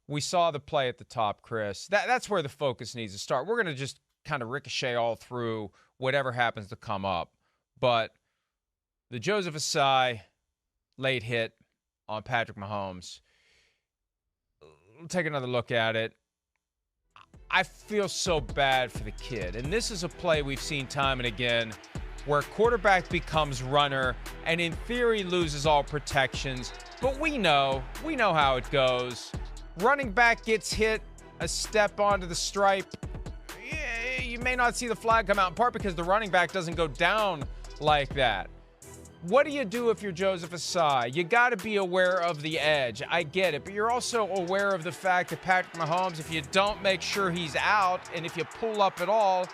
We saw the play at the top, Chris. That's where the focus needs to start. We're going to just kind of ricochet all through whatever happens to come up. But the Joseph Ossai late hit on Patrick Mahomes, we'll take another look at it. I feel so bad for the kid. And this is a play we've seen time and again where quarterback becomes runner and in theory loses all protections. But we know how it goes. Running back gets hit, a step onto the stripe. You may not see the flag come out, in part because the running back doesn't go down like that. What do you do if you're Joseph Ossai? You got to be aware of the edge. I get it. But you're also aware of the fact that Patrick Mahomes, if you don't make sure he's out and if you pull up at all,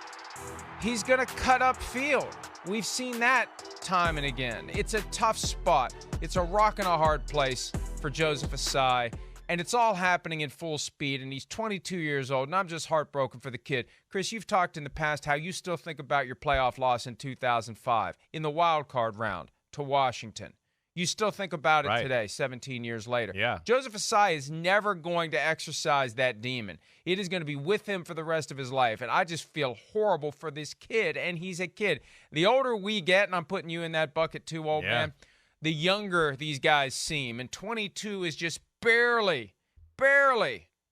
he's going to cut up field. We've seen that time and again. It's a tough spot. It's a rock and a hard place for Joseph Ossai. And it's all happening in full speed, and he's 22 years old, and I'm just heartbroken for the kid. Chris, you've talked in the past how you still think about your playoff loss in 2005 in the wild card round to Washington. You still think about it today, 17 years later. Yeah. Joseph Ossai is never going to exercise that demon. It is going to be with him for the rest of his life, and I just feel horrible for this kid, and he's a kid. The older we get, and I'm putting you in that bucket too, old man, the younger these guys seem, and 22 is just barely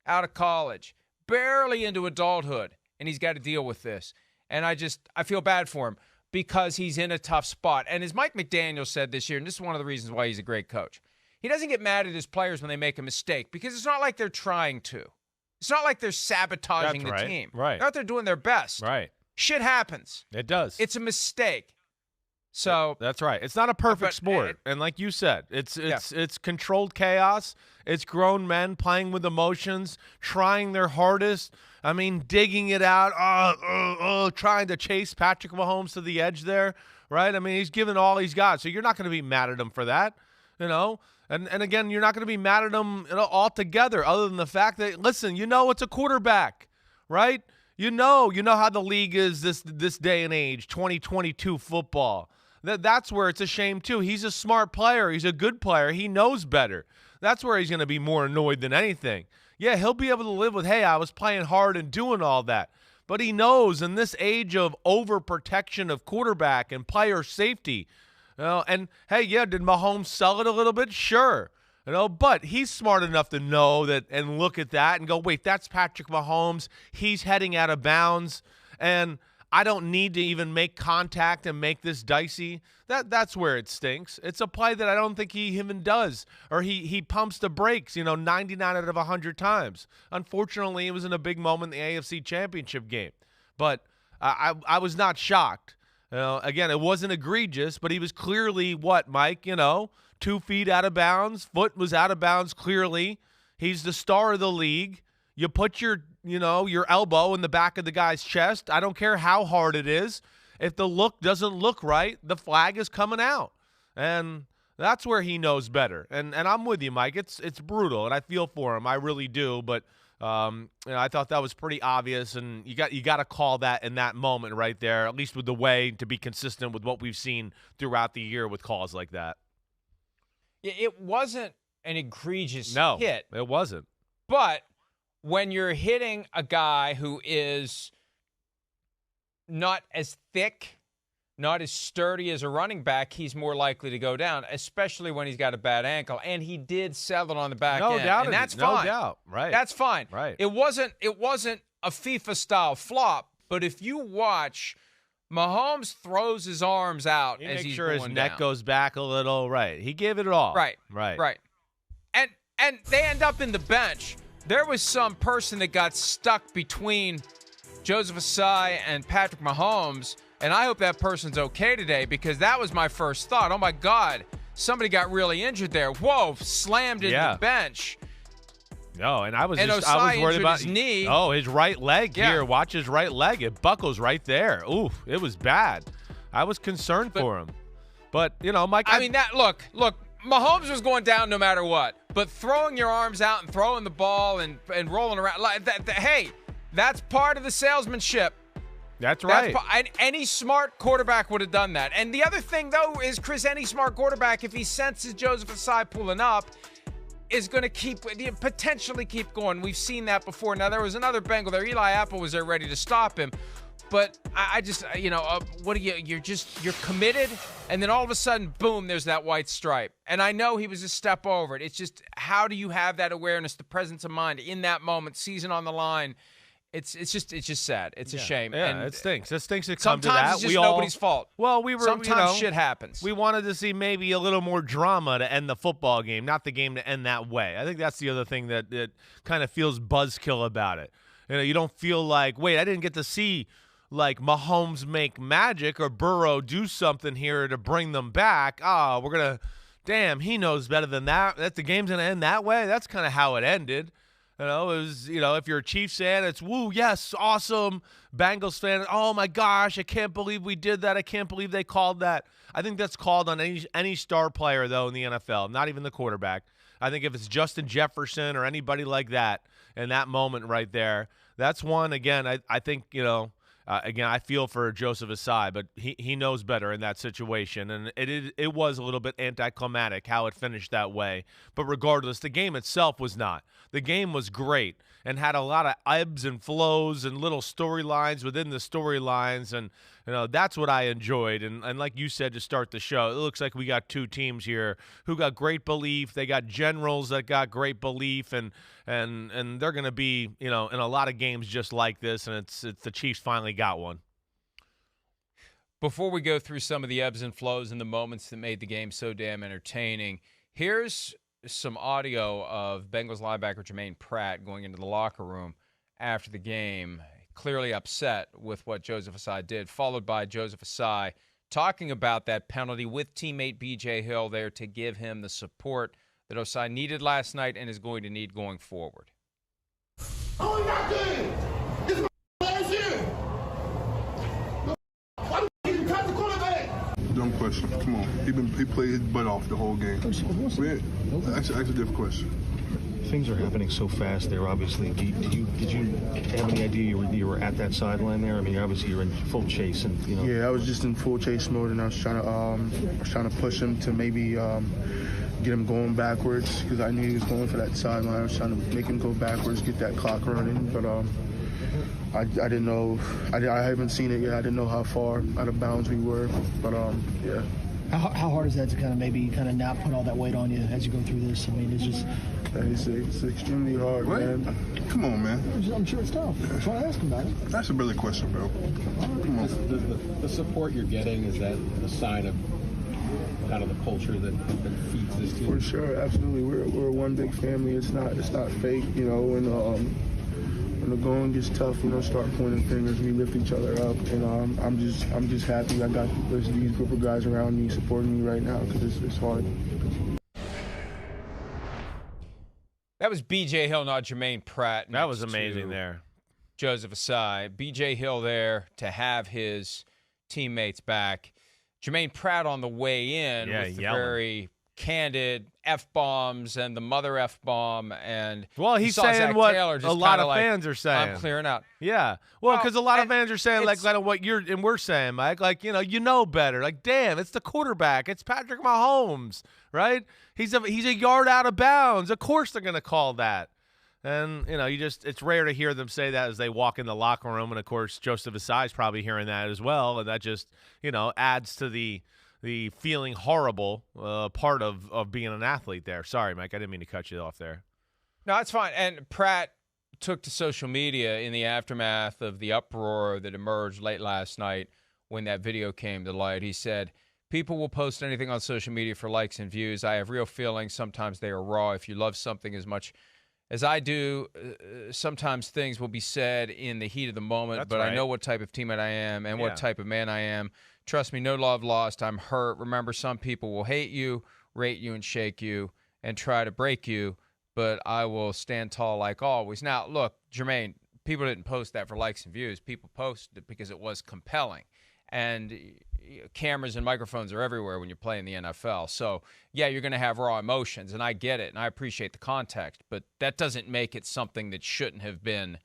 out of college, barely into adulthood, and he's got to deal with this. And I feel bad for him because he's in a tough spot. And as Mike McDaniel said this year, and this is one of the reasons why he's a great coach, he doesn't get mad at his players when they make a mistake because it's not like they're trying to. It's not like they're sabotaging the team. Right. They're out there doing their best. Right. Shit happens. It does. It's a mistake. So that's right. It's not a perfect sport, and like you said, it's controlled chaos. It's grown men playing with emotions, trying their hardest. I mean, digging it out, trying to chase Patrick Mahomes to the edge there, right? I mean, he's given all he's got, so you're not going to be mad at him for that, you know. And again, you're not going to be mad at him altogether, other than the fact that it's a quarterback, right? You know how the league is this day and age, 2022 football. That's where it's a shame, too. He's a smart player. He's a good player. He knows better. That's where he's going to be more annoyed than anything. Yeah, he'll be able to live with, hey, I was playing hard and doing all that. But he knows in this age of overprotection of quarterback and player safety, and, hey, yeah, did Mahomes sell it a little bit? Sure. But he's smart enough to know that and look at that and go, wait, that's Patrick Mahomes. He's heading out of bounds. And I don't need to even make contact and make this dicey. That's where it stinks. It's a play that I don't think he even does, or he pumps the brakes, 99 out of 100 times. Unfortunately, it was in a big moment in the AFC Championship game. But I was not shocked. Again, it wasn't egregious, but he was clearly, what, Mike, 2 feet out of bounds. Foot was out of bounds clearly. He's the star of the league. You put your elbow in the back of the guy's chest. I don't care how hard it is. If the look doesn't look right, the flag is coming out. And that's where he knows better. And I'm with you, Mike. It's brutal, and I feel for him. I really do. But I thought that was pretty obvious, and you got to call that in that moment right there, at least with the way to be consistent with what we've seen throughout the year with calls like that. It wasn't an egregious hit. No, it wasn't. But when you're hitting a guy who is not as thick, not as sturdy as a running back, he's more likely to go down, especially when he's got a bad ankle. And he did sell it on the back end. And that's fine. No doubt. Right. That's fine. Right. It wasn't a FIFA-style flop, but if you watch, Mahomes throws his arms out as he's going down. Make sure his neck goes back a little. Right. He gave it all. Right. And they end up in the bench. There was some person that got stuck between Joseph Ossai and Patrick Mahomes, and I hope that person's okay today because that was my first thought. Oh, my God, somebody got really injured there. Whoa, slammed into the bench. No, and I was Ossai worried about his knee. Oh, his right leg here. Watch his right leg. It buckles right there. Oof, it was bad. I was concerned for him. But, Mike. I mean, look, Mahomes was going down no matter what. But throwing your arms out and throwing the ball and rolling around, hey, that's part of the salesmanship. That's right. Any smart quarterback would have done that. And the other thing, though, is, Chris, any smart quarterback, if he senses Joseph Ossai pulling up, is going to potentially keep going. We've seen that before. Now, there was another Bengal there. Eli Apple was there ready to stop him. But I just, what do you're committed, and then all of a sudden, boom, there's that white stripe. And I know he was a step over it. It's just, how do you have that awareness, the presence of mind in that moment, season on the line? It's just sad. It's a shame. Yeah, and it stinks. It stinks to come to that. Sometimes it's just nobody's fault. Well, sometimes shit happens. We wanted to see maybe a little more drama to end the football game, not the game to end that way. I think that's the other thing that kind of feels buzzkill about it. You don't feel like, wait, I didn't get to see like Mahomes make magic or Burrow do something here to bring them back. Damn, he knows better than that. That the game's gonna end that way. That's kind of how it ended. It was, if you're a Chiefs fan, it's woo, yes, awesome. Bengals fan, oh my gosh, I can't believe we did that. I can't believe they called that. I think that's called on any star player though in the NFL, not even the quarterback. I think if it's Justin Jefferson or anybody like that in that moment right there, that's one. Again, I think again, I feel for Joseph Ossai, but he knows better in that situation, and it was a little bit anticlimactic how it finished that way. But regardless, the game itself was not. The game was great and had a lot of ebbs and flows and little storylines within the storylines, and that's what I enjoyed. And like you said to start the show, it looks like we got two teams here who got great belief. They got generals that got great belief, and they're going to be in a lot of games just like this. And it's the Chiefs finally got one. Before we go through some of the ebbs and flows and the moments that made the game so damn entertaining, here's some audio of Bengals linebacker Jermaine Pratt going into the locker room after the game, clearly upset with what Joseph Ossai did, followed by Joseph Ossai talking about that penalty with teammate B.J. Hill there to give him the support that Ossai needed last night and is going to need going forward. All we got good is my last year. Why do you cut the quarterback? Dumb question. Come on. He played his butt off the whole game. That's a different question. Things are happening so fast there, obviously. Did you have any idea you were at that sideline there? I mean, obviously you're in full chase, and Yeah, I was just in full chase mode, and I was trying to push him to maybe get him going backwards, because I knew he was going for that sideline. I was trying to make him go backwards, get that clock running, but I didn't know. I haven't seen it yet. I didn't know how far out of bounds we were, but yeah. How hard is that to kind of not put all that weight on you as you go through this? I mean, it's just... It's extremely hard, what? man. Come on, man. I'm sure it's tough. I'm trying to ask him about it. That's a brilliant question, bro. Come on. The support you're getting, is that a sign of kind of the culture that feeds this team? For sure, absolutely. We're one big family. It's not fake, when the going gets tough, start pointing fingers, we lift each other up, and I'm just happy I got these group of guys around me supporting me right now, because it's hard. That was B.J. Hill, not Jermaine Pratt. That was amazing there. Joseph Ossai. B.J. Hill there to have his teammates back. Jermaine Pratt on the way in with the very candid F-bombs and the mother F-bomb. And he's saying Zach what Taylor a lot of fans are saying. I'm clearing out. Yeah. Well, because a lot of fans are saying like kind of what we're saying, Mike. Like, you know better. Like, damn, it's the quarterback. It's Patrick Mahomes, right? He's a yard out of bounds. Of course they're going to call that. And, it's rare to hear them say that as they walk in the locker room. And, of course, Joseph Ossai is probably hearing that as well. And that just, adds to the feeling horrible part of being an athlete there. Sorry, Mike, I didn't mean to cut you off there. No, it's fine. And Pratt took to social media in the aftermath of the uproar that emerged late last night when that video came to light. He said, "People will post anything on social media for likes and views. I have real feelings. Sometimes they are raw. If you love something as much as I do, sometimes things will be said in the heat of the moment, That's but right. I know what type of teammate I am and what type of man I am. Trust me, no love lost. I'm hurt. Remember, some people will hate you, rate you, and shake you, and try to break you, but I will stand tall like always." Now, look, Jermaine, people didn't post that for likes and views. People posted it because it was compelling. And cameras and microphones are everywhere when you're playing the NFL. So, yeah, you're going to have raw emotions, and I get it, and I appreciate the context, but that doesn't make it something that shouldn't have been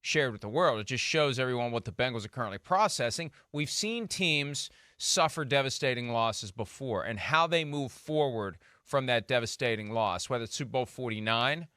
shared with the world. It just shows everyone what the Bengals are currently processing. We've seen teams suffer devastating losses before, and how they move forward from that devastating loss, whether it's Super Bowl 49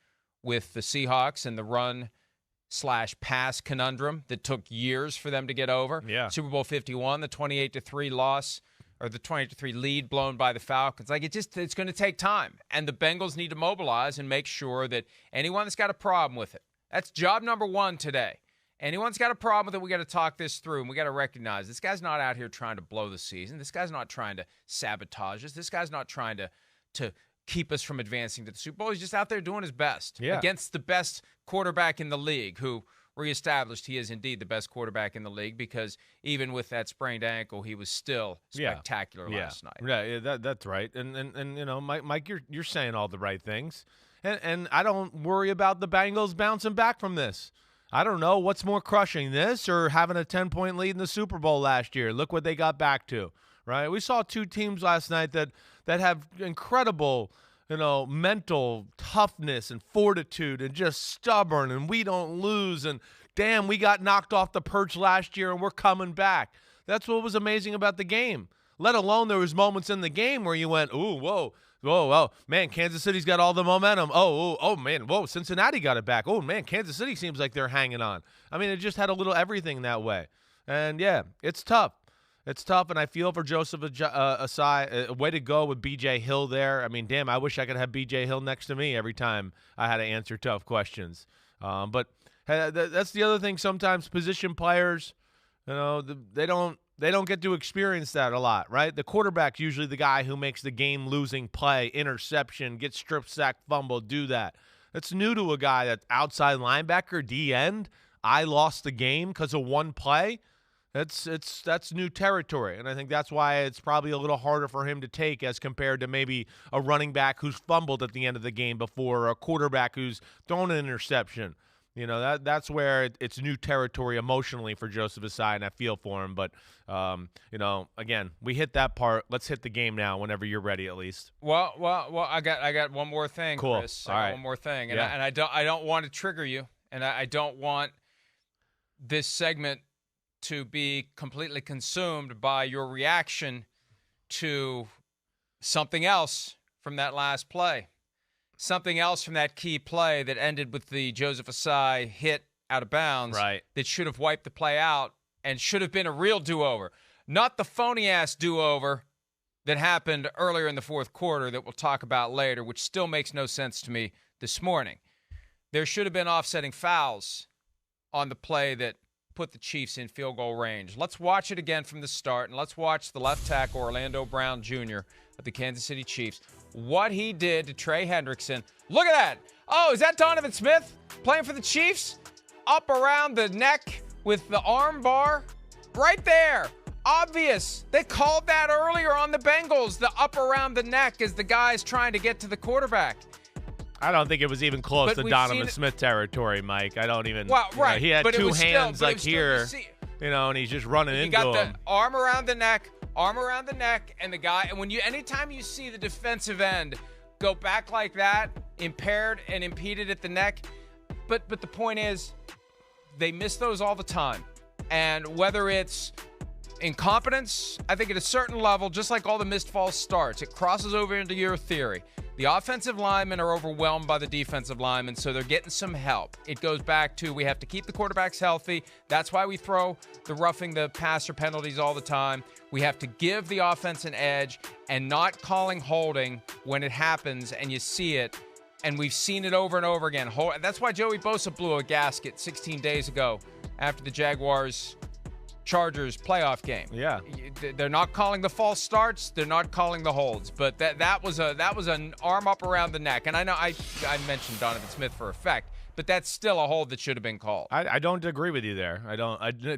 with the Seahawks and the run/pass conundrum that took years for them to get over. Yeah. Super Bowl 51, the 28-3 loss, or the 28-3 lead blown by the Falcons. Like, it's going to take time. And the Bengals need to mobilize and make sure that anyone that's got a problem with it, that's job number one today. Anyone's got a problem with it, we got to talk this through, and we got to recognize this guy's not out here trying to blow the season. This guy's not trying to sabotage us. This guy's not trying to keep us from advancing to the Super Bowl. He's just out there doing his best against the best quarterback in the league, who reestablished he is indeed the best quarterback in the league, because even with that sprained ankle, he was still spectacular last night. Yeah, that's right. And you know, Mike, you're saying all the right things. And I don't worry about the Bengals bouncing back from this. I don't know what's more crushing, this or having a 10-point lead in the Super Bowl last year. Look what they got back to, right? We saw two teams last night that have incredible, you know, mental toughness and fortitude and just stubborn, and we don't lose, and damn, we got knocked off the perch last year and we're coming back. That's what was amazing about the game. Let alone there was moments in the game where you went, ooh, whoa, man, Kansas City's got all the momentum. Oh, man, whoa, Cincinnati got it back. Oh, man, Kansas City seems like they're hanging on. I mean, it just had a little everything that way. And, yeah, it's tough. It's tough, and I feel for Joseph Ossai. Way to go with B.J. Hill there. I mean, damn, I wish I could have B.J. Hill next to me every time I had to answer tough questions. But that's the other thing. Sometimes position players, you know, they don't get to experience that a lot, right? The quarterback's usually the guy who makes the game-losing play, interception, gets strip sack, fumble, do that. That's new to a guy that's outside linebacker, D-end. I lost the game because of one play. That's new territory, and I think that's why it's probably a little harder for him to take as compared to maybe a running back who's fumbled at the end of the game before, or a quarterback who's thrown an interception. You know, that's where it's new territory emotionally for Joseph Ossai, and I feel for him. But, you know, again, we hit that part. Let's hit the game now whenever you're ready, at least. Well, I got one more thing, cool. Chris. All right. One more thing, and I don't want to trigger you, and I don't want this segment to be completely consumed by your reaction to something else from that last play. Something else from that key play that ended with the Joseph Ossai hit out of bounds, right, that should have wiped the play out and should have been a real do-over. Not the phony-ass do-over that happened earlier in the fourth quarter that we'll talk about later, which still makes no sense to me this morning. There should have been offsetting fouls on the play that put the Chiefs in field goal range. Let's watch it again from the start, and let's watch the left tackle, Orlando Brown Jr. of the Kansas City Chiefs, what he did to Trey Hendrickson. Look at that. Oh, is that Donovan Smith playing for the Chiefs? Up around the neck with the arm bar. Right there. Obvious. They called that earlier on the Bengals, the up around the neck as the guy's trying to get to the quarterback. I don't think it was even close to Donovan Smith territory, Mike. I don't even. Well, right. He had two hands like here, you know, and he's just running into him. You got the arm around the neck, and the guy. And anytime you see the defensive end go back like that, impaired and impeded at the neck, but the point is, they miss those all the time. And whether it's incompetence, I think at a certain level, just like all the missed false starts, it crosses over into your theory. The offensive linemen are overwhelmed by the defensive linemen, so they're getting some help. It goes back to we have to keep the quarterbacks healthy. That's why we throw the roughing the passer penalties all the time. We have to give the offense an edge and not calling holding when it happens and you see it. And we've seen it over and over again. That's why Joey Bosa blew a gasket 16 days ago after the Jaguars-Chargers playoff game. Yeah, they're not calling the false starts. They're not calling the holds. But that was an arm up around the neck. And I know I mentioned Donovan Smith for effect, but that's still a hold that should have been called. I don't agree with you there.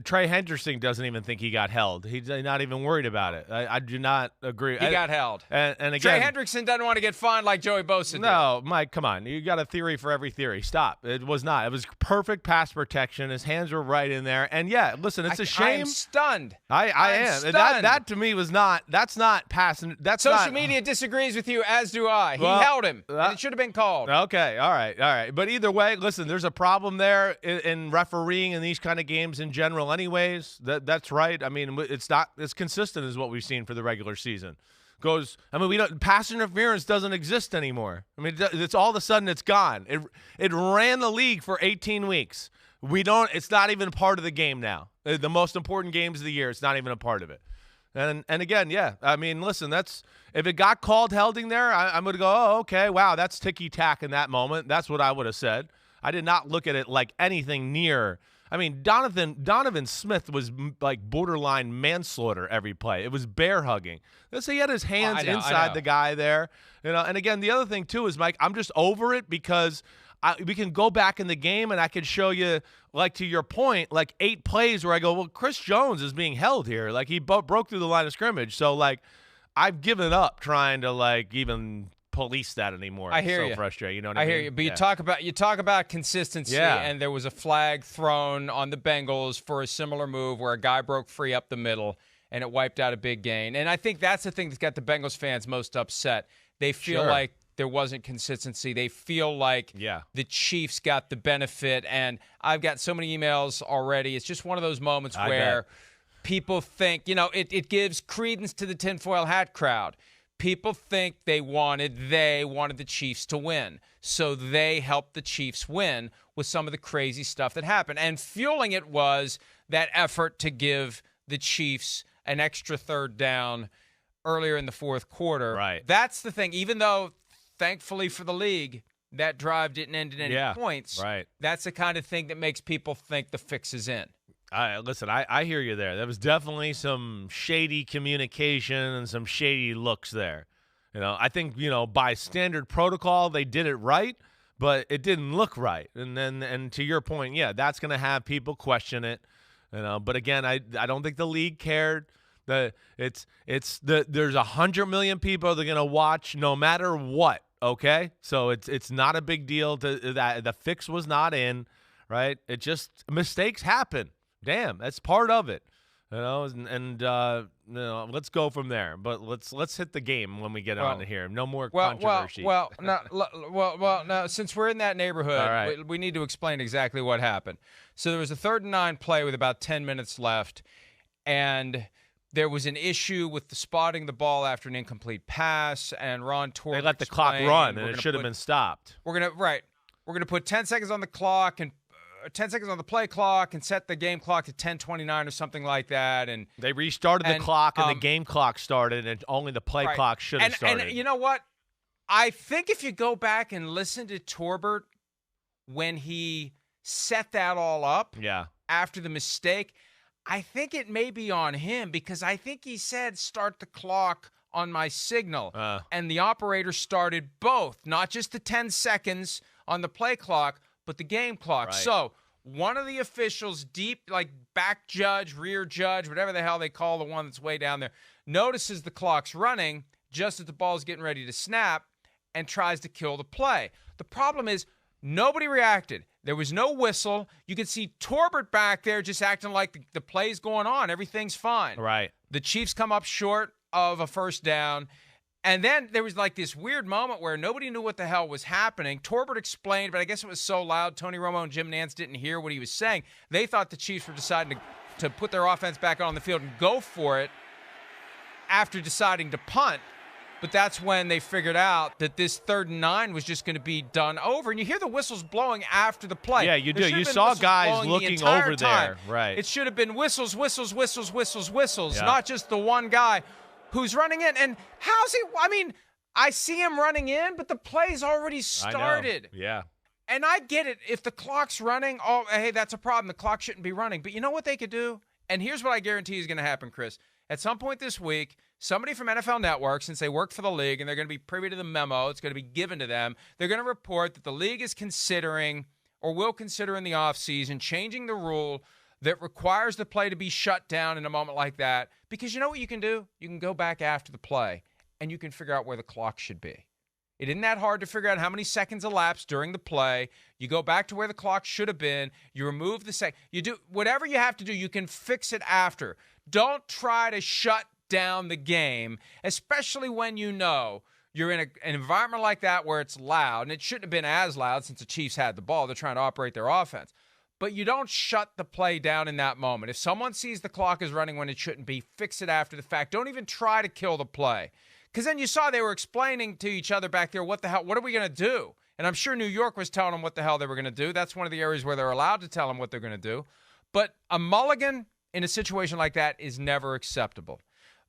Trey Hendrickson doesn't even think he got held. He's not even worried about it. I do not agree. He got held. And again, Trey Hendrickson doesn't want to get fined like Joey Bosa did. No, Mike, come on. You got a theory for every theory. Stop. It was not. It was perfect pass protection. His hands were right in there. And yeah, listen, it's a shame. I am stunned. I am. Stunned. That to me was not. That's not passing. That's social media disagrees with you, as do I. He held him, and it should have been called. Okay. All right. But either way, listen. There's a problem there in refereeing in these kind of games in general anyways. That's right. I mean, it's not as consistent as what we've seen for the regular season. goes, I mean, pass interference doesn't exist anymore. I mean, it's all of a sudden it's gone. It ran the league for 18 weeks. It's not even part of the game now. The most important games of the year, it's not even a part of it. And again, yeah, I mean, listen, if it got called holding there, I'm going to go, oh, okay, wow, that's ticky-tack in that moment. That's what I would have said. I did not look at it like anything near. I mean, Donovan Smith was like borderline manslaughter every play. It was bear hugging. He had his hands inside the guy there. And again, the other thing too is, Mike, I'm just over it because we can go back in the game and I can show you, like, to your point, like 8 plays where I go, well, Chris Jones is being held here. Like, he broke through the line of scrimmage. So, like, I've given up trying to, like, even police that anymore. I hear you. So frustrating. You know what I mean? I hear you. But you talk about consistency, and there was a flag thrown on the Bengals for a similar move where a guy broke free up the middle, and it wiped out a big gain. And I think that's the thing that's got the Bengals fans most upset. They feel like there wasn't consistency. They feel like the Chiefs got the benefit. And I've got so many emails already. It's just one of those moments where people think, it gives credence to the tinfoil hat crowd. People think they wanted the Chiefs to win. So they helped the Chiefs win with some of the crazy stuff that happened. And fueling it was that effort to give the Chiefs an extra third down earlier in the fourth quarter. Right. That's the thing. Even though, thankfully for the league, that drive didn't end in any points. Right. That's the kind of thing that makes people think the fix is in. Listen, I hear you there. There was definitely some shady communication and some shady looks there. I think, by standard protocol, they did it right, but it didn't look right. And to your point, that's going to have people question it. But again, I don't think the league cared. There's 100 million people that are going to watch no matter what. Okay, so it's not a big deal. That the fix was not in, right? It just, mistakes happen. Damn, that's part of it, And let's go from there. But let's hit the game when we get on to here. No more controversy. No. Since we're in that neighborhood, right. we need to explain exactly what happened. So there was a 3rd and 9 play with about 10 minutes left, and there was an issue with the spotting the ball after an incomplete pass, and Ron Torbert they let the clock run, and it should have been stopped. We're gonna put 10 seconds on the clock and 10 seconds on the play clock and set the game clock to 10:29 or something like that. And they restarted the clock, and the game clock started, and only the play clock should have started. And you know what? I think if you go back and listen to Torbert when he set that all up after the mistake, I think it may be on him, because I think he said start the clock on my signal. And the operator started both, not just the 10 seconds on the play clock, but the game clock. Right. So one of the officials, back judge, rear judge, whatever the hell they call the one that's way down there, notices the clock's running just as the ball's getting ready to snap and tries to kill the play. The problem is nobody reacted. There was no whistle. You could see Torbert back there just acting like the play's going on. Everything's fine. Right. The Chiefs come up short of a first down. And then there was like this weird moment where nobody knew what the hell was happening. Torbert explained, but I guess it was so loud, Tony Romo and Jim Nantz didn't hear what he was saying. They thought the Chiefs were deciding to put their offense back on the field and go for it after deciding to punt. But that's when they figured out that this 3rd and 9 was just going to be done over. And you hear the whistles blowing after the play. Yeah, you do. You saw guys looking over there. Right. It should have been whistles, not just the one guy who's running in. And how's he? I mean, I see him running in, but the play's already started. I know. Yeah. And I get it. If the clock's running, hey, that's a problem. The clock shouldn't be running. But you know what they could do? And here's what I guarantee is going to happen, Chris. At some point this week, somebody from NFL Network, since they work for the league and they're going to be privy to the memo, it's going to be given to them, they're going to report that the league is considering or will consider in the offseason changing the rule that requires the play to be shut down in a moment like that. Because you know what you can do? You can go back after the play and you can figure out where the clock should be. It isn't that hard to figure out how many seconds elapsed during the play. You go back to where the clock should have been. You remove the second. You do whatever you have to do. You can fix it after. Don't try to shut down the game, especially when you know you're in an environment like that where it's loud. And it shouldn't have been as loud since the Chiefs had the ball. They're trying to operate their offense. But you don't shut the play down in that moment. If someone sees the clock is running when it shouldn't be, fix it after the fact. Don't even try to kill the play. Because then you saw they were explaining to each other back there, what are we going to do? And I'm sure New York was telling them what the hell they were going to do. That's one of the areas where they're allowed to tell them what they're going to do. But a mulligan in a situation like that is never acceptable.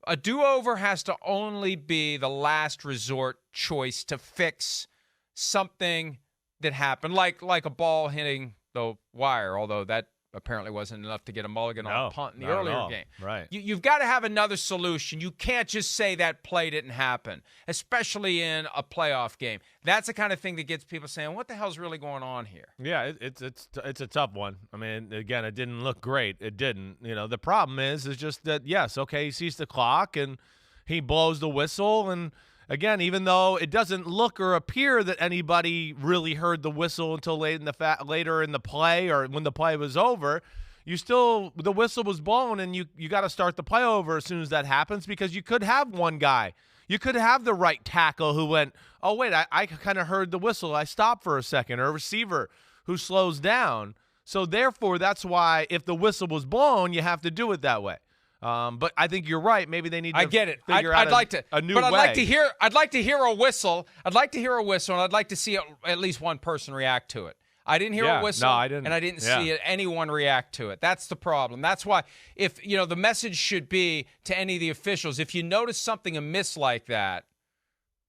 A do-over has to only be the last resort choice to fix something that happened, like a ball hitting the wire, although that apparently wasn't enough to get a mulligan on a punt in the earlier game. Right. You've got to have another solution. You can't just say that play didn't happen, especially in a playoff game. That's the kind of thing that gets people saying, what the hell's really going on here? Yeah, it's a tough one. I mean, again, it didn't look great. It didn't. The problem is just that, yes, okay, he sees the clock and he blows the whistle, and again, even though it doesn't look or appear that anybody really heard the whistle until later in the play or when the play was over, the whistle was blown, and you got to start the play over as soon as that happens, because you could have one guy. You could have the right tackle who went, oh, wait, I kind of heard the whistle. I stopped for a second, or a receiver who slows down. So, therefore, that's why if the whistle was blown, you have to do it that way. But I think you're right. Maybe they need to figure out a new way. I'd like to hear a whistle. I'd like to hear a whistle, and I'd like to see at least one person react to it. I didn't hear a whistle, no, I didn't. And I didn't see anyone react to it. That's the problem. That's why the message should be to any of the officials, if you notice something amiss like that,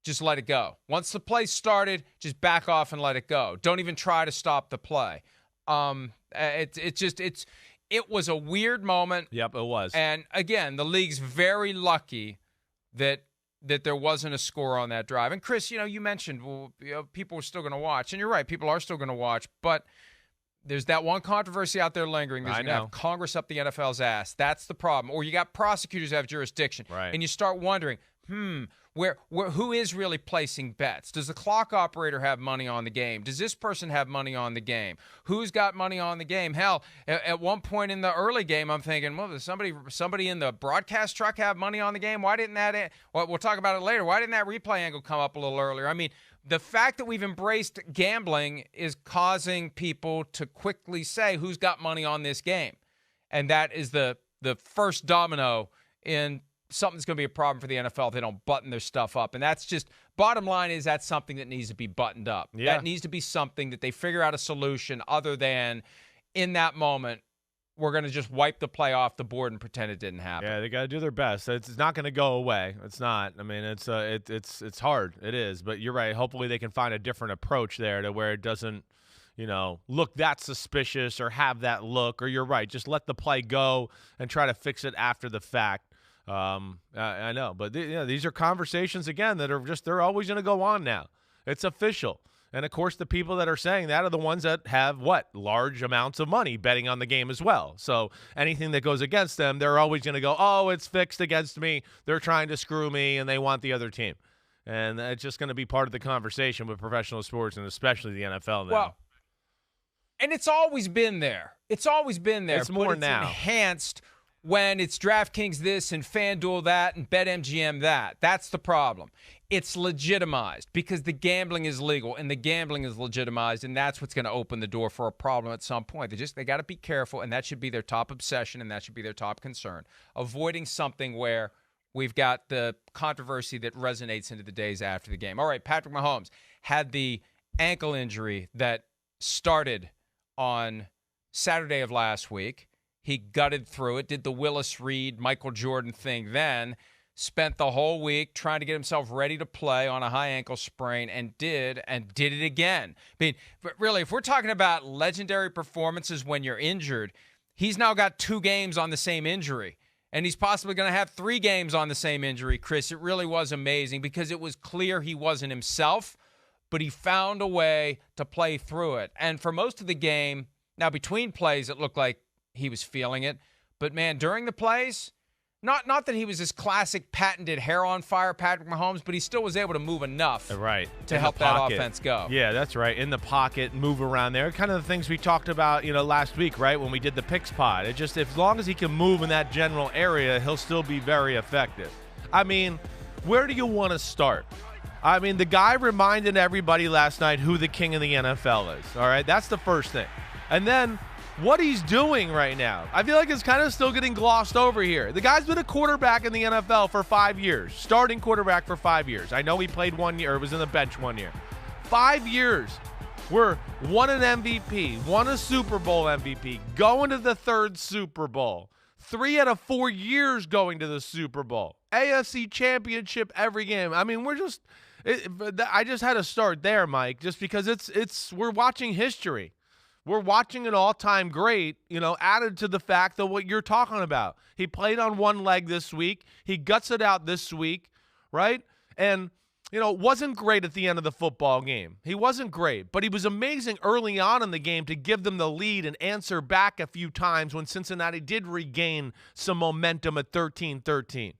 just let it go. Once the play started, just back off and let it go. Don't even try to stop the play. It was a weird moment. Yep, it was. And, again, the league's very lucky that there wasn't a score on that drive. And, Chris, you mentioned people are still going to watch. And you're right, people are still going to watch. But there's that one controversy out there lingering. There's going to have Congress up the NFL's ass. That's the problem. Or you got prosecutors who have jurisdiction. Right. And you start wondering, who is really placing bets? Does the clock operator have money on the game? Does this person have money on the game? Who's got money on the game? Hell, at one point in the early game, I'm thinking, well, does somebody in the broadcast truck have money on the game? Why didn't that? Well, we'll talk about it later. Why didn't that replay angle come up a little earlier? I mean, the fact that we've embraced gambling is causing people to quickly say who's got money on this game, and that is the first domino in something's going to be a problem for the NFL if they don't button their stuff up. And that's just, bottom line is, that's something that needs to be buttoned up. Yeah. That needs to be something that they figure out a solution other than, in that moment, we're going to just wipe the play off the board and pretend it didn't happen. Yeah, they got to do their best. It's not going to go away. It's not. I mean, it's hard. It is. But you're right. Hopefully they can find a different approach there to where it doesn't, look that suspicious or have that look. Or you're right. Just let the play go and try to fix it after the fact. I know, but these are conversations, again, that are they're always going to go on now. It's official. And, of course, the people that are saying that are the ones that have, large amounts of money betting on the game as well. So anything that goes against them, they're always going to go, oh, it's fixed against me. They're trying to screw me, and they want the other team. And it's just going to be part of the conversation with professional sports, and especially the NFL now. Well, and it's always been there. It's always been there. It's more now. Enhanced when it's DraftKings this and FanDuel that and BetMGM that. That's the problem. It's legitimized because the gambling is legal and the gambling is legitimized, and that's what's going to open the door for a problem at some point. They got to be careful, and that should be their top obsession, and that should be their top concern. Avoiding something where we've got the controversy that resonates into the days after the game. All right, Patrick Mahomes had the ankle injury that started on Saturday of last week. He gutted through it, did the Willis Reed, Michael Jordan thing then, spent the whole week trying to get himself ready to play on a high ankle sprain, and did it again. I mean, really, if we're talking about legendary performances when you're injured, he's now got 2 games on the same injury, and he's possibly going to have 3 games on the same injury, Chris. It really was amazing because it was clear he wasn't himself, but he found a way to play through it. And for most of the game, now between plays, it looked like he was feeling it. But, man, during the plays, not that he was this classic patented hair on fire Patrick Mahomes, but he still was able to move enough to help that offense go. Yeah, that's right. In the pocket, move around there. Kind of the things we talked about, last week, right, when we did the picks pod. It just, as long as he can move in that general area, he'll still be very effective. I mean, where do you want to start? I mean, the guy reminded everybody last night who the king of the NFL is, all right? That's the first thing. And then what he's doing right now. I feel like it's kind of still getting glossed over here. The guy's been a quarterback in the NFL for 5 years, starting quarterback for 5 years. I know he played 1 year, or was in the bench 1 year. 5 years. We're won an MVP, won a Super Bowl MVP, going to the 3rd Super Bowl. 3 out of 4 years going to the Super Bowl. AFC Championship every game. I mean, I just had to start there, Mike, just because we're watching history. We're watching an all-time great, added to the fact of what you're talking about. He played on one leg this week. He guts it out this week, right? And, wasn't great at the end of the football game. He wasn't great, but he was amazing early on in the game to give them the lead and answer back a few times when Cincinnati did regain some momentum at 13-13.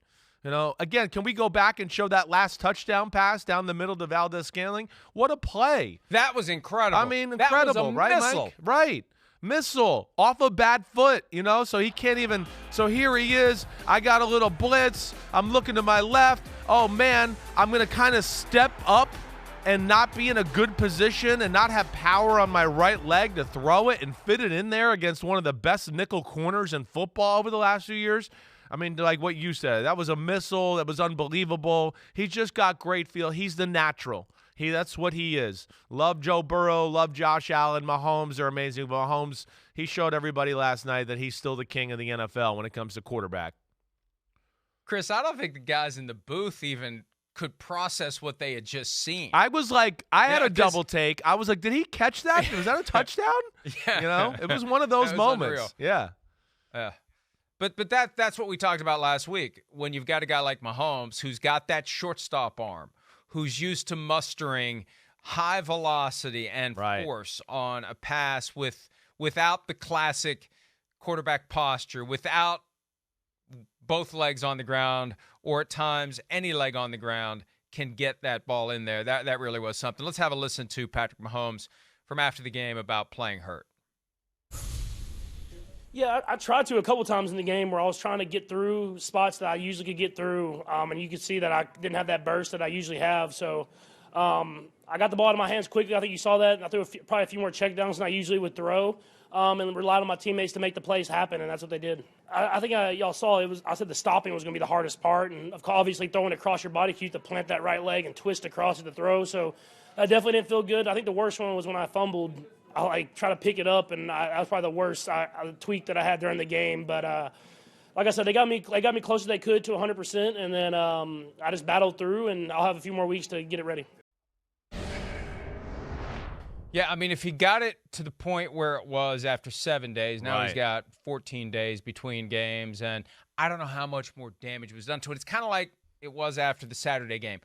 Again, can we go back and show that last touchdown pass down the middle to Valdez-Scantling? What a play. That was incredible. I mean, incredible, right, missile. Mike? Right. Missile off a bad foot, so he can't even. So here he is. I got a little blitz. I'm looking to my left. Oh, man, I'm going to kind of step up and not be in a good position and not have power on my right leg to throw it and fit it in there against one of the best nickel corners in football over the last few years. I mean, like what you said, that was a missile. That was unbelievable. He's just got great feel. He's the natural. That's what he is. Love Joe Burrow. Love Josh Allen. Mahomes are amazing. Mahomes, he showed everybody last night that he's still the king of the NFL when it comes to quarterback. Chris, I don't think the guys in the booth even could process what they had just seen. I was like, I had a double take. I was like, did he catch that? Was that a touchdown? Yeah. It was one of those moments. Unreal. Yeah. But that's what we talked about last week. When you've got a guy like Mahomes who's got that shortstop arm, who's used to mustering high velocity and force on a pass without the classic quarterback posture, without both legs on the ground, or at times any leg on the ground can get that ball in there. That really was something. Let's have a listen to Patrick Mahomes from after the game about playing hurt. Yeah, I tried to a couple times in the game where I was trying to get through spots that I usually could get through, and you could see that I didn't have that burst that I usually have. So I got the ball out of my hands quickly. I think you saw that. And I threw probably a few more checkdowns than I usually would throw, and relied on my teammates to make the plays happen, and that's what they did. I think y'all saw I said the stopping was going to be the hardest part, and obviously throwing it across your body, you have to plant that right leg and twist across it to throw. So I definitely didn't feel good. I think the worst one was when I fumbled. I try to pick it up, and that was probably the worst tweak that I had during the game. But like I said, they got me close as they could to 100%, and then I just battled through, and I'll have a few more weeks to get it ready. Yeah, I mean, if he got it to the point where it was after 7 days, now he's got 14 days between games, and I don't know how much more damage was done to it. It's kind of like it was after the Saturday game.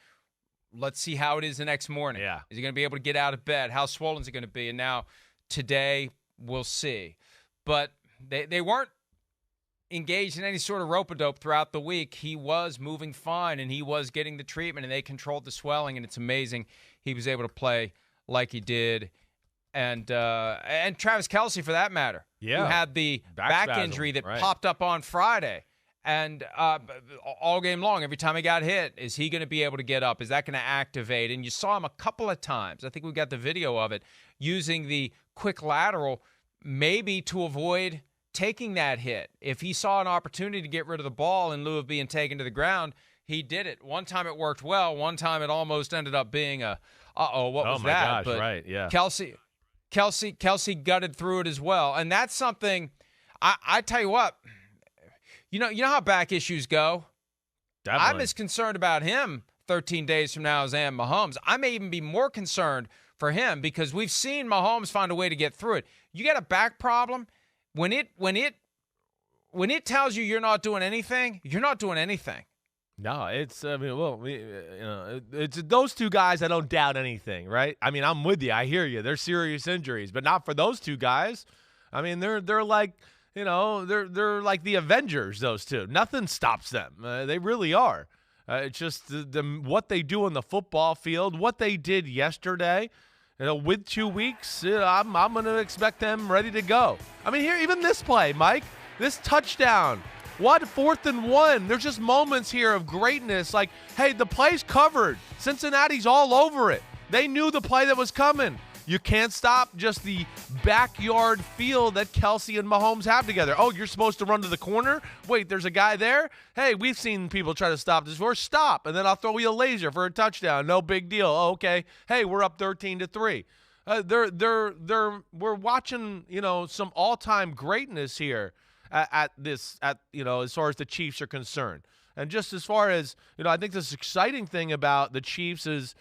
Let's see how it is the next morning. Yeah. Is he going to be able to get out of bed? How swollen is it going to be? And now today, we'll see. But they weren't engaged in any sort of rope-a-dope throughout the week. He was moving fine, and he was getting the treatment, and they controlled the swelling, and it's amazing he was able to play like he did. And Travis Kelce, for that matter, who had the back injury that popped up on Friday. And all game long, every time he got hit, is he going to be able to get up? Is that going to activate? And you saw him a couple of times. I think we got the video of it, using the quick lateral maybe to avoid taking that hit. If he saw an opportunity to get rid of the ball in lieu of being taken to the ground, he did it. One time it worked well. One time it almost ended up being what was that? Oh, my gosh, right, yeah. Kelce gutted through it as well. And that's something, I tell you what, you know how back issues go? Definitely. I'm as concerned about him 13 days from now as I am Mahomes. I may even be more concerned for him because we've seen Mahomes find a way to get through it. You got a back problem, when it tells you you're not doing anything, you're not doing anything. No, it's it's those two guys. I don't doubt anything, right? I mean, I'm with you. I hear you. They're serious injuries, but not for those two guys. I mean, they're like, they're like the Avengers. Those two, nothing stops them. They really are. It's just what they do on the football field, what they did yesterday. With 2 weeks, I'm going to expect them ready to go. I mean, here, even this play, Mike, this touchdown. What? 4th and 1. There's just moments here of greatness. Like, hey, the play's covered. Cincinnati's all over it. They knew the play that was coming. You can't stop just the backyard feel that Kelce and Mahomes have together. Oh, you're supposed to run to the corner? Wait, there's a guy there? Hey, we've seen people try to stop this before. Stop, and then I'll throw you a laser for a touchdown. No big deal. Oh, okay. Hey, we're up 13-3. We're watching, some all-time greatness here at as far as the Chiefs are concerned. And just as far as, I think this exciting thing about the Chiefs is,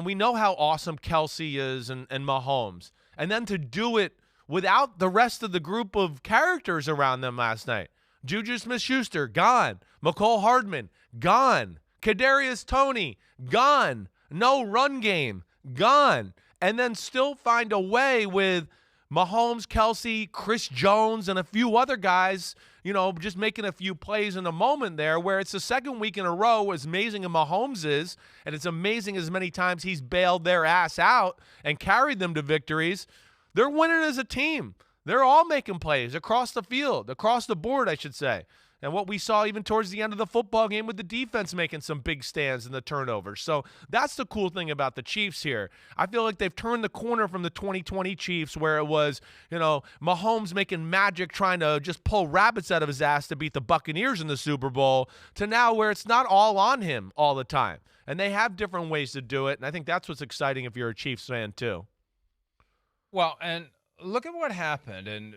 we know how awesome Kelce is and Mahomes. And then to do it without the rest of the group of characters around them last night. Juju Smith-Schuster, gone. McCole Hardman, gone. Kadarius Toney, gone. No run game, gone. And then still find a way with Mahomes, Kelce, Chris Jones, and a few other guys, just making a few plays in a moment there where it's the second week in a row, as amazing as Mahomes is, and it's amazing as many times he's bailed their ass out and carried them to victories. They're winning as a team. They're all making plays across the field, across the board, I should say. And what we saw even towards the end of the football game with the defense making some big stands in the turnovers. So that's the cool thing about the Chiefs here. I feel like they've turned the corner from the 2020 Chiefs where it was, Mahomes making magic trying to just pull rabbits out of his ass to beat the Buccaneers in the Super Bowl, to now where it's not all on him all the time. And they have different ways to do it, and I think that's what's exciting if you're a Chiefs fan too. Well, and look at what happened, and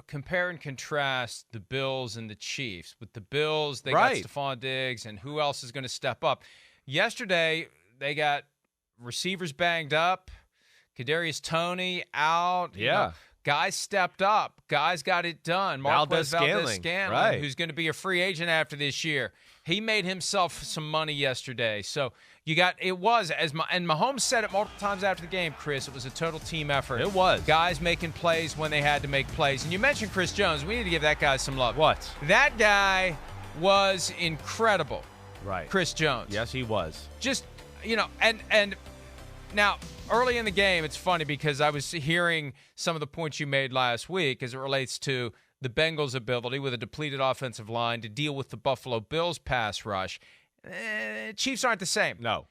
compare and contrast the Bills and the Chiefs. With the Bills, they got Stephon Diggs, and who else is going to step up? Yesterday, they got receivers banged up, Kadarius Toney out. Yeah. Guys stepped up. Guys got it done. Marquez Valdes-Scantling, who's going to be a free agent after this year. He made himself some money yesterday. So and Mahomes said it multiple times after the game, Chris, it was a total team effort. It was. Guys making plays when they had to make plays. And you mentioned Chris Jones. We need to give that guy some love. What? That guy was incredible. Right. Chris Jones. Yes, he was. Just, and now, early in the game, it's funny because I was hearing some of the points you made last week as it relates to the Bengals' ability with a depleted offensive line to deal with the Buffalo Bills pass rush. Chiefs aren't the same. No,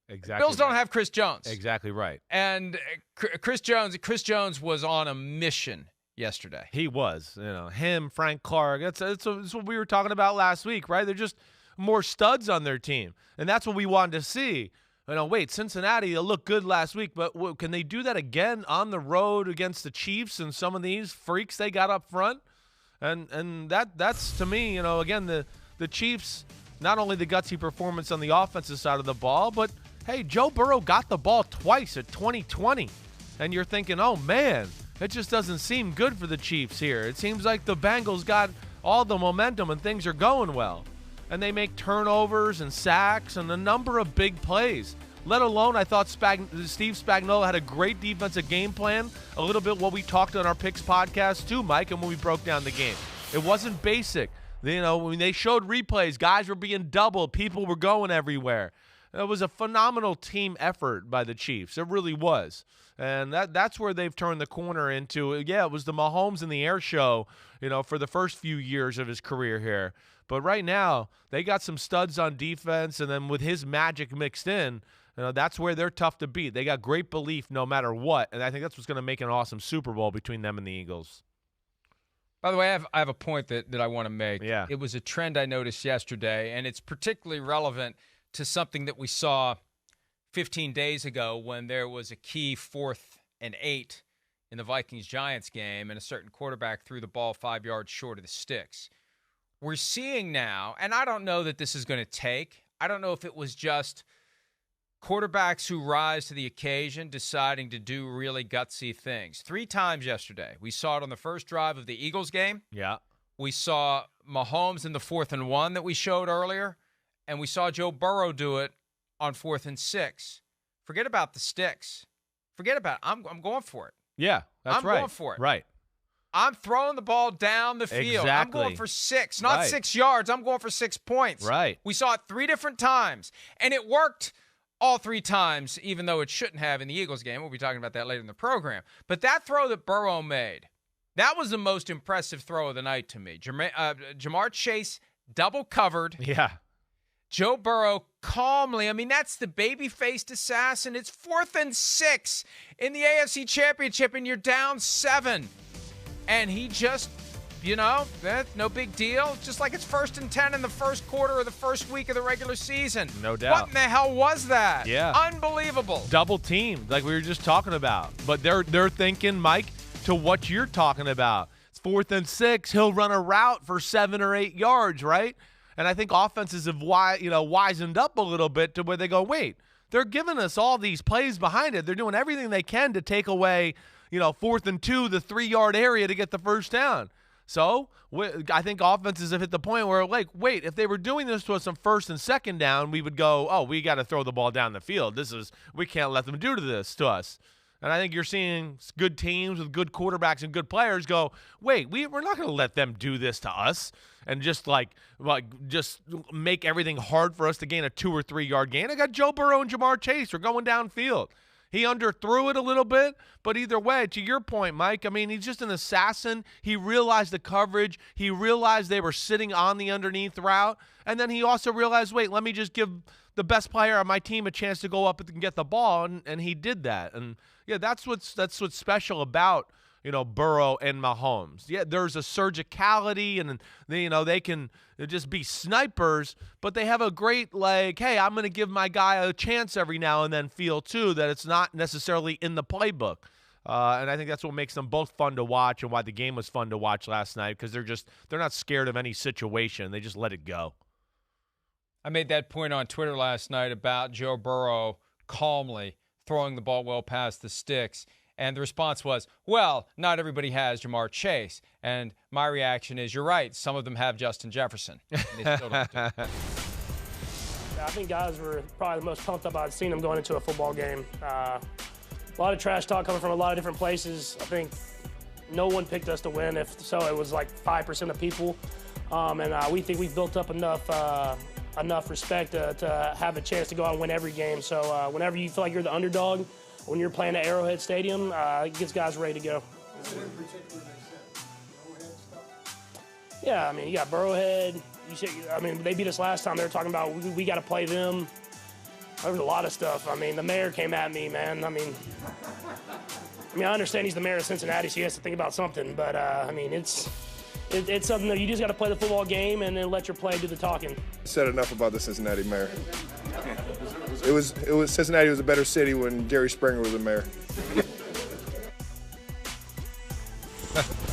exactly. Bills don't have Chris Jones. Exactly right. And Chris Jones was on a mission yesterday. He was. Him, Frank Clark. That's what we were talking about last week, right? They're just more studs on their team, and that's what we wanted to see. Cincinnati, they looked good last week, but can they do that again on the road against the Chiefs and some of these freaks they got up front? And that's to me, again, the Chiefs, not only the gutsy performance on the offensive side of the ball, but hey, Joe Burrow got the ball twice at 2020, and you're thinking, oh man, it just doesn't seem good for the Chiefs here. It seems like the Bengals got all the momentum and things are going well. And they make turnovers and sacks and a number of big plays. Let alone, I thought Steve Spagnuolo had a great defensive game plan. A little bit what we talked on our Picks podcast too, Mike, and when we broke down the game. It wasn't basic. When they showed replays, guys were being doubled. People were going everywhere. It was a phenomenal team effort by the Chiefs. It really was. And that's where they've turned the corner into, it was the Mahomes in the air show, for the first few years of his career here. But right now, they got some studs on defense, and then with his magic mixed in, that's where they're tough to beat. They got great belief no matter what, and I think that's what's going to make an awesome Super Bowl between them and the Eagles. By the way, I have a point that I want to make. Yeah. It was a trend I noticed yesterday, and it's particularly relevant to something that we saw 15 days ago when there was a key 4th and 8 in the Vikings-Giants game, and a certain quarterback threw the ball 5 yards short of the sticks. We're seeing now, and I don't know that this is going to take. I don't know if it was just quarterbacks who rise to the occasion deciding to do really gutsy things. 3 times yesterday. We saw it on the first drive of the Eagles game. Yeah. We saw Mahomes in the 4th and 1 that we showed earlier, and we saw Joe Burrow do it on 4th and 6. Forget about the sticks. Forget about it. I'm going for it. Yeah, that's right. I'm going for it. Right. I'm throwing the ball down the field. Exactly. I'm going for 6, not 6 yards. I'm going for 6 points. Right. We saw it 3 different times, and it worked all 3 times, even though it shouldn't have in the Eagles game. We'll be talking about that later in the program. But that throw that Burrow made, that was the most impressive throw of the night to me. Jamar Chase double covered. Yeah. Joe Burrow calmly, I mean, that's the baby-faced assassin. It's 4th and 6 in the AFC Championship, and you're down 7. And he just, no big deal. Just like it's 1st and 10 in the first quarter of the first week of the regular season. No doubt. What in the hell was that? Yeah. Unbelievable. Double teamed, like we were just talking about. But they're thinking, Mike, to what you're talking about. It's 4th and 6. He'll run a route for 7 or 8 yards, right? And I think offenses have wisened up a little bit to where they go, wait, they're giving us all these plays behind it. They're doing everything they can to take away, 4th and 2, the 3-yard area to get the first down. So I think offenses have hit the point where, like, wait, if they were doing this to us on 1st and 2nd down, we would go, oh, we got to throw the ball down the field. We can't let them do this to us. And I think you're seeing good teams with good quarterbacks and good players go, wait, we're not going to let them do this to us and just just make everything hard for us to gain a 2 or 3 yard gain. I got Joe Burrow and Jamar Chase. We're going downfield. He underthrew it a little bit, but either way, to your point, Mike, I mean, he's just an assassin. He realized the coverage. He realized they were sitting on the underneath route. And then he also realized, wait, let me just give the best player on my team a chance to go up and get the ball, and he did that. And yeah, that's what's special about Burrow and Mahomes. Yeah, there's a surgicality, and they can just be snipers, but they have a great hey, I'm going to give my guy a chance every now and then feel too that it's not necessarily in the playbook. And I think that's what makes them both fun to watch, and why the game was fun to watch last night, because they're not scared of any situation. They just let it go. I made that point on Twitter last night about Joe Burrow calmly throwing the ball well past the sticks. And the response was, well, not everybody has Jamar Chase. And my reaction is, you're right. Some of them have Justin Jefferson. And they still don't do it. I think guys were probably the most pumped up I'd seen them going into a football game. A lot of trash talk coming from a lot of different places. I think no one picked us to win. If so, it was like 5% of people. And we think we've built up enough respect to have a chance to go out and win every game. So whenever you feel like you're the underdog, when you're playing at Arrowhead Stadium, it gets guys ready to go. Yeah, I mean, you got Arrowhead. They beat us last time. They were talking about we got to play them. There was a lot of stuff. I mean, the mayor came at me, man. I mean, I understand he's the mayor of Cincinnati, so he has to think about something. But, it's something that you just got to play the football game and then let your play do the talking. I said enough about the Cincinnati mayor. It was Cincinnati was a better city when Jerry Springer was the mayor.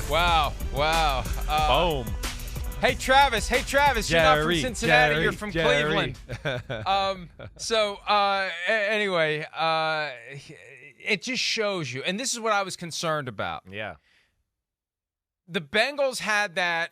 Wow. Boom. Hey, Travis. You're not from Cincinnati. You're from Jerry. Cleveland. Anyway, it just shows you, and this is what I was concerned about. Yeah. The Bengals had that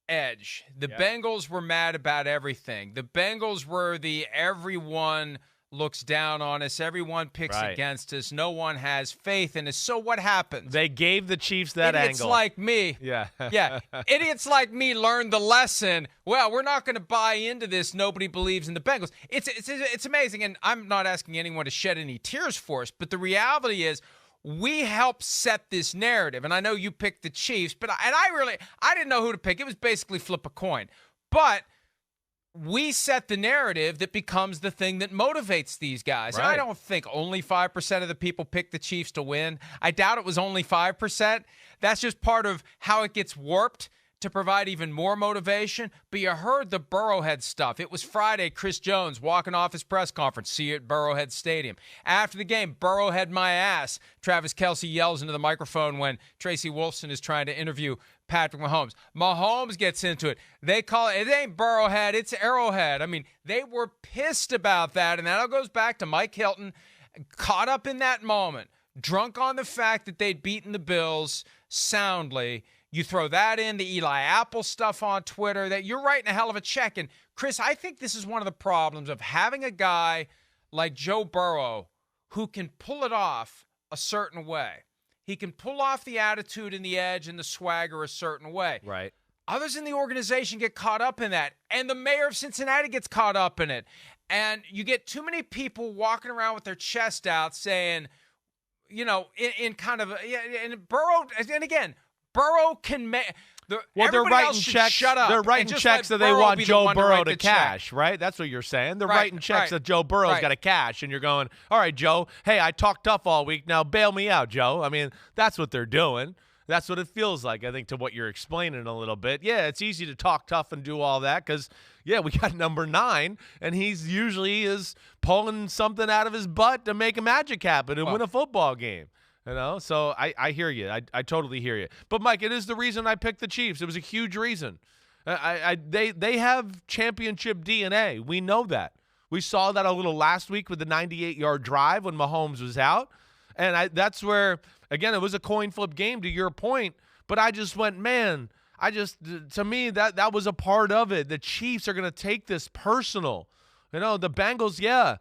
edge. The Bengals were mad about everything. The Bengals were everyone looks down on us. Everyone picks against us. No one has faith in us. So what happens? They gave the Chiefs that Idiots angle. like me. Yeah. Yeah. Idiots like me learned the lesson. Well, we're not going to buy into this. Nobody believes in the Bengals. It's amazing, and I'm not asking anyone to shed any tears for us, but the reality is we helped set this narrative. And I know you picked the Chiefs, but I didn't know who to pick. It was basically flip a coin. But we set the narrative that becomes the thing that motivates these guys. Right. And I don't think only 5% of the people picked the Chiefs to win. I doubt it was only 5%. That's just part of how it gets warped to provide even more motivation. But you heard the Burrowhead stuff. It was Friday, Chris Jones walking off his press conference. See you at Burrowhead Stadium. After the game, Burrowhead my ass. Travis Kelce yells into the microphone when Tracy Wolfson is trying to interview Patrick Mahomes. Mahomes gets into it. They call it ain't Burrowhead, it's Arrowhead. I mean, they were pissed about that, and that all goes back to Mike Hilton, caught up in that moment, drunk on the fact that they'd beaten the Bills soundly. You throw that in, the Eli Apple stuff on Twitter, that you're writing a hell of a check. And, Chris, I think this is one of the problems of having a guy like Joe Burrow who can pull it off a certain way. He can pull off the attitude and the edge and the swagger a certain way. Right. Others in the organization get caught up in that. And the mayor of Cincinnati gets caught up in it. And you get too many people walking around with their chest out saying, in kind of – and Burrow – and again, Burrow can They're writing checks. Shut up. They're writing checks that they want Joe Burrow to cash, right? That's what you're saying. They're writing checks that Joe Burrow's got to cash, and you're going, all right, Joe, hey, I talked tough all week. Now bail me out, Joe. I mean, that's what they're doing. That's what it feels like, I think, to what you're explaining a little bit. Yeah, it's easy to talk tough and do all that because, yeah, we got number 9, and he's usually is pulling something out of his butt to make a magic happen and win a football game. You know, so I hear you. I totally hear you. But, Mike, it is the reason I picked the Chiefs. It was a huge reason. They have championship DNA. We know that. We saw that a little last week with the 98-yard drive when Mahomes was out. And that's where, again, it was a coin flip game to your point. But I just went, man, to me, that was a part of it. The Chiefs are going to take this personal. You know, the Bengals, yeah.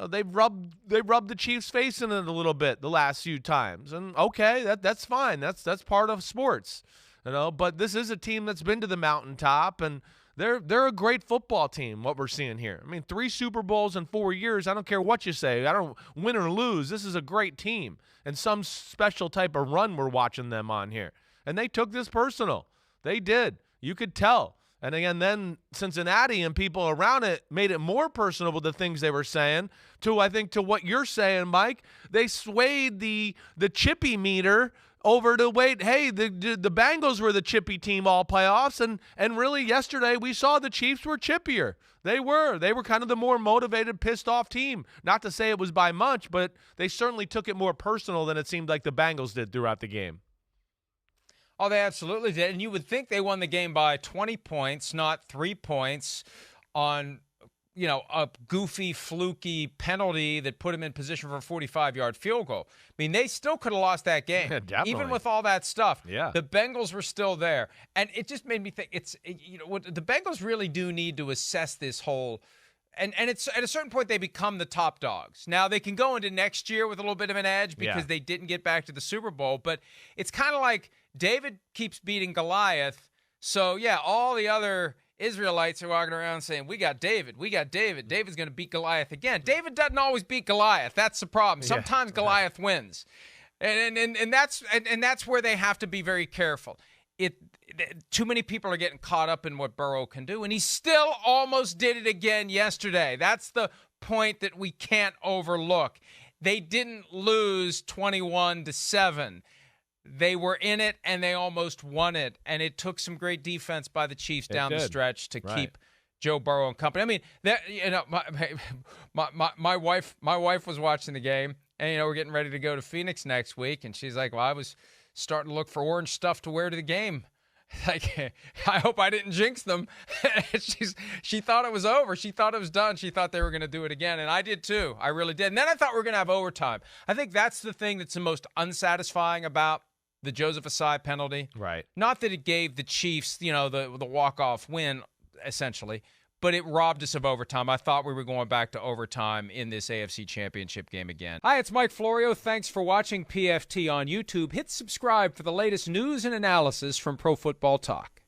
They rubbed the Chiefs' face in it a little bit the last few times, and okay, that's fine. That's part of sports, you know. But this is a team that's been to the mountaintop, and they're a great football team. What we're seeing here, I mean, 3 Super Bowls in 4 years. I don't care what you say. I don't win or lose. This is a great team, and some special type of run we're watching them on here. And they took this personal. They did. You could tell. And again, then Cincinnati and people around it made it more personal with the things they were saying to, I think, to what you're saying, Mike. They swayed the chippy meter over to wait. Hey, the Bengals were the chippy team all playoffs. And really yesterday we saw the Chiefs were chippier. They were kind of the more motivated, pissed off team. Not to say it was by much, but they certainly took it more personal than it seemed like the Bengals did throughout the game. Oh, they absolutely did. And you would think they won the game by 20 points, not 3 points on, you know, a goofy, fluky penalty that put them in position for a 45-yard field goal. I mean, they still could have lost that game. Yeah, definitely. Even with all that stuff. Yeah. The Bengals were still there. And it just made me think, you know, what the Bengals really do need to assess this whole and it's at a certain point they become the top dogs. Now they can go into next year with a little bit of an edge because they didn't get back to the Super Bowl, but it's kind of like David keeps beating Goliath. So yeah, all the other Israelites are walking around saying, we got David. David's going to beat Goliath again. David doesn't always beat Goliath. That's the problem. Sometimes Goliath wins. And that's where they have to be very careful. Too many people are getting caught up in what Burrow can do, and he still almost did it again yesterday. That's the point that we can't overlook. They didn't lose 21-7. They were in it, and they almost won it, and it took some great defense by the Chiefs down the stretch to keep Joe Burrow and company. I mean, my wife was watching the game, and we're getting ready to go to Phoenix next week, and she's like, well, I was starting to look for orange stuff to wear to the game. Like, I hope I didn't jinx them. She thought it was over. She thought it was done. She thought they were going to do it again, and I did too. I really did. And then I thought we were going to have overtime. I think that's the thing that's the most unsatisfying about the Joseph Ossai penalty. Right. Not that it gave the Chiefs, the walk-off win, essentially, but it robbed us of overtime. I thought we were going back to overtime in this AFC Championship game again. Hi, it's Mike Florio. Thanks for watching PFT on YouTube. Hit subscribe for the latest news and analysis from Pro Football Talk.